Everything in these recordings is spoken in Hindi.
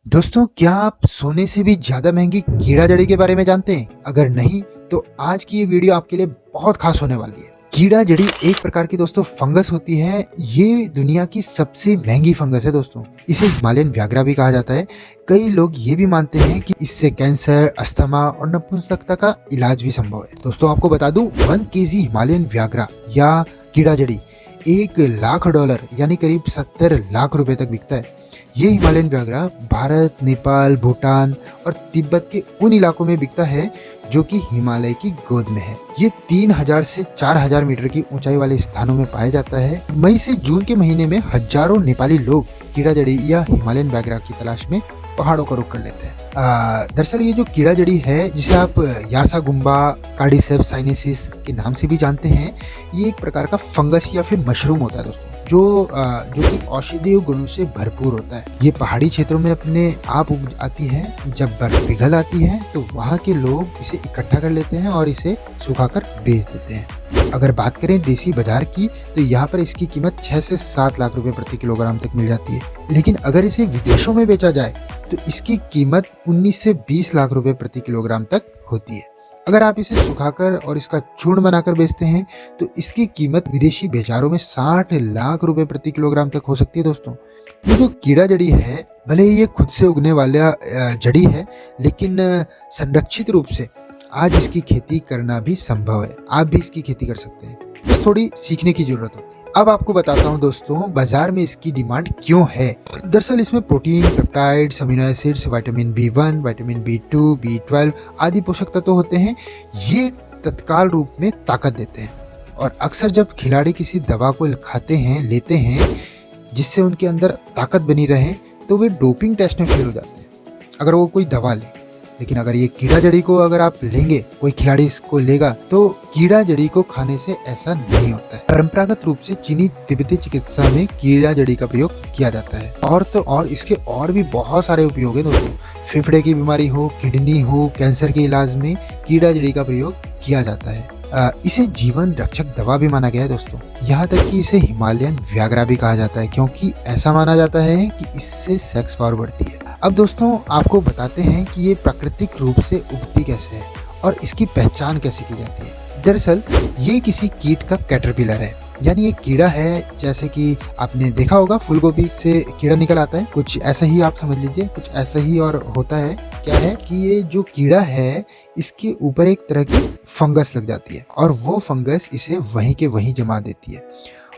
दोस्तों, क्या आप सोने से भी ज्यादा महंगी कीड़ा जड़ी के बारे में जानते हैं? अगर नहीं तो आज की ये वीडियो आपके लिए बहुत खास होने वाली है। कीड़ा जड़ी एक प्रकार की दोस्तों फंगस होती है। ये दुनिया की सबसे महंगी फंगस है दोस्तों। इसे हिमालयन व्याघ्रा भी कहा जाता है। कई लोग ये भी मानते हैं कि इससे कैंसर, अस्थमा और नपुंसकता का इलाज भी संभव है। दोस्तों, आपको बता दूं 1 केजी हिमालयन व्याघ्रा या कीड़ा जड़ी $1 लाख यानी करीब 70 लाख रुपए तक बिकता है। ये हिमालयन व्याघ्रा भारत, नेपाल, भूटान और तिब्बत के उन इलाकों में बिकता है जो कि हिमालय की गोद में है। ये 3000 से 4000 मीटर की ऊंचाई वाले स्थानों में पाया जाता है। मई से जून के महीने में हजारों नेपाली लोग कीड़ा जड़ी या हिमालयन व्याघ्रा की तलाश में पहाड़ों का रुख कर लेते हैं। दरअसल ये जो कीड़ा जड़ी है, जिसे आप यार्सा गुम्बा, कार्डिसेप्स साइनेसिस के नाम से भी जानते हैं, ये एक प्रकार का फंगस या फिर मशरूम होता है दोस्तों, जो कि औषधीय गुणों से भरपूर होता है। ये पहाड़ी क्षेत्रों में अपने आप उग आती है। जब बर्फ पिघल आती है तो वहाँ के लोग इसे इकट्ठा कर लेते हैं और इसे सुखाकर बेच देते हैं। अगर बात करें देसी बाजार की, तो यहाँ पर इसकी कीमत 6 से 7 लाख रुपए प्रति किलोग्राम तक मिल जाती है। लेकिन अगर इसे विदेशों में बेचा जाए तो इसकी कीमत 19 से 20 लाख रुपए प्रति किलोग्राम तक होती है। अगर आप इसे सुखाकर और इसका चूर्ण बनाकर बेचते हैं तो इसकी कीमत विदेशी बाजारों में 60 लाख रुपए प्रति किलोग्राम तक हो सकती है दोस्तों। ये जो कीड़ा जड़ी है, भले ही ये खुद से उगने वाला जड़ी है, लेकिन संरक्षित रूप से आज इसकी खेती करना भी संभव है। आप भी इसकी खेती कर सकते हैं, बस थोड़ी सीखने की जरूरत होती है। अब आपको बताता हूँ दोस्तों, बाजार में इसकी डिमांड क्यों है। दरअसल इसमें protein, peptides, amino acids, vitamin B1, vitamin B2, B12 आदि पोषक तत्व होते हैं। ये तत्काल रूप में ताकत देते हैं और अक्सर जब खिलाड़ी किसी दवा को लेते हैं जिससे उनके अंदर ताकत बनी रहे, तो वे डोपिंग टेस्ट में फेल हो जाते हैं अगर वो कोई दवा ले। लेकिन अगर ये कीड़ा जड़ी को अगर आप लेंगे, कोई खिलाड़ी इसको लेगा, तो कीड़ा जड़ी को खाने से ऐसा नहीं होता है। परंपरागत रूप से चीनी तिब्बती चिकित्सा में कीड़ा जड़ी का प्रयोग किया जाता है। और इसके और भी बहुत सारे उपयोग है दोस्तों। फेफड़े की बीमारी हो, किडनी हो, कैंसर के इलाज में कीड़ा जड़ी का प्रयोग किया जाता है। इसे जीवन रक्षक दवा भी माना गया है दोस्तों। यहाँ तक कि इसे हिमालयन व्याघ्रा भी कहा जाता है, क्योंकि ऐसा माना जाता है कि इससे सेक्स पावर बढ़ती है। अब दोस्तों, आपको बताते हैं कि ये प्राकृतिक रूप से उगती कैसे है और इसकी पहचान कैसे की जाती है। दरअसल ये किसी कीट का कैटरपिलर है, यानी एक कीड़ा है। जैसे कि आपने देखा होगा फूलगोभी से कीड़ा निकल आता है, कुछ ऐसा ही आप समझ लीजिए, कुछ ऐसा ही और होता है। क्या है कि ये जो कीड़ा है, इसके ऊपर एक तरह की फंगस लग जाती है और वो फंगस इसे वहीं के वहीं जमा देती है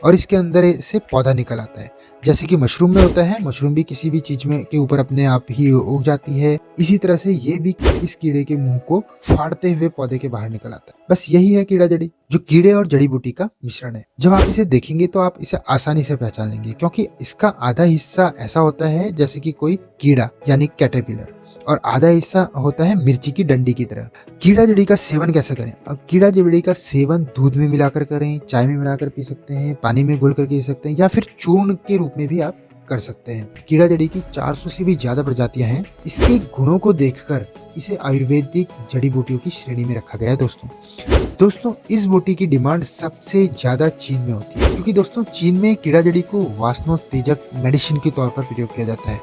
और इसके अंदर से पौधा निकल आता है। जैसे कि मशरूम में होता है, मशरूम भी किसी भी चीज में के ऊपर अपने आप ही उग जाती है। इसी तरह से ये भी इस कीड़े के मुंह को फाड़ते हुए पौधे के बाहर निकल आता है। बस यही है कीड़ा जड़ी, जो कीड़े और जड़ी बूटी का मिश्रण है। जब आप इसे देखेंगे तो आप इसे आसानी से पहचान लेंगे, क्योंकि इसका आधा हिस्सा ऐसा होता है जैसे कि कोई कीड़ा यानी कैटरपिलर, और आधा हिस्सा होता है मिर्ची की डंडी की तरह। कीड़ा जड़ी का सेवन कैसे करें? अब कीड़ा जड़ी का सेवन दूध में मिलाकर करें, चाय में मिलाकर पी सकते हैं, पानी में घोल कर पी सकते हैं, या फिर चूर्ण के रूप में भी आप कर सकते हैं। कीड़ा जड़ी की 400 से भी ज्यादा प्रजातियां हैं। इसके गुणों को देखकर इसे आयुर्वेदिक जड़ी बूटियों की श्रेणी में रखा गया है दोस्तों, इस बूटी की डिमांड सबसे ज्यादा चीन में होती है, क्योंकि दोस्तों चीन में कीड़ा जड़ी को वासनोत्तेजक मेडिसिन के तौर पर प्रयोग किया जाता है।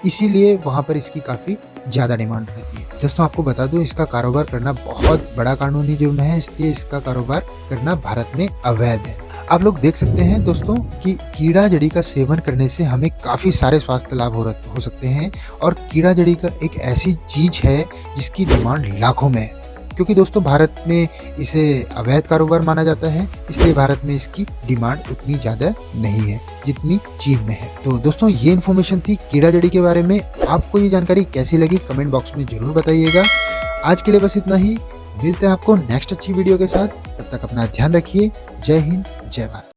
इसीलिए वहां पर इसकी काफी ज्यादा डिमांड रहती है। दोस्तों, आपको बता दूं, इसका कारोबार करना बहुत बड़ा कानूनी जुर्म है, इसलिए इसका कारोबार करना भारत में अवैध है। आप लोग देख सकते हैं दोस्तों कि कीड़ा जड़ी का सेवन करने से हमें काफी सारे स्वास्थ्य लाभ हो सकते हैं, और कीड़ा जड़ी का एक ऐसी चीज है जिसकी डिमांड लाखों में है। क्योंकि दोस्तों भारत में इसे अवैध कारोबार माना जाता है, इसलिए भारत में इसकी डिमांड उतनी ज़्यादा नहीं है जितनी चीन में है। तो दोस्तों, ये इन्फॉर्मेशन थी कीड़ा जड़ी के बारे में। आपको ये जानकारी कैसी लगी कमेंट बॉक्स में जरूर बताइएगा। आज के लिए बस इतना ही। मिलते हैं आपको नेक्स्ट अच्छी वीडियो के साथ। तब तक अपना ध्यान रखिए। जय हिंद, जय भारत।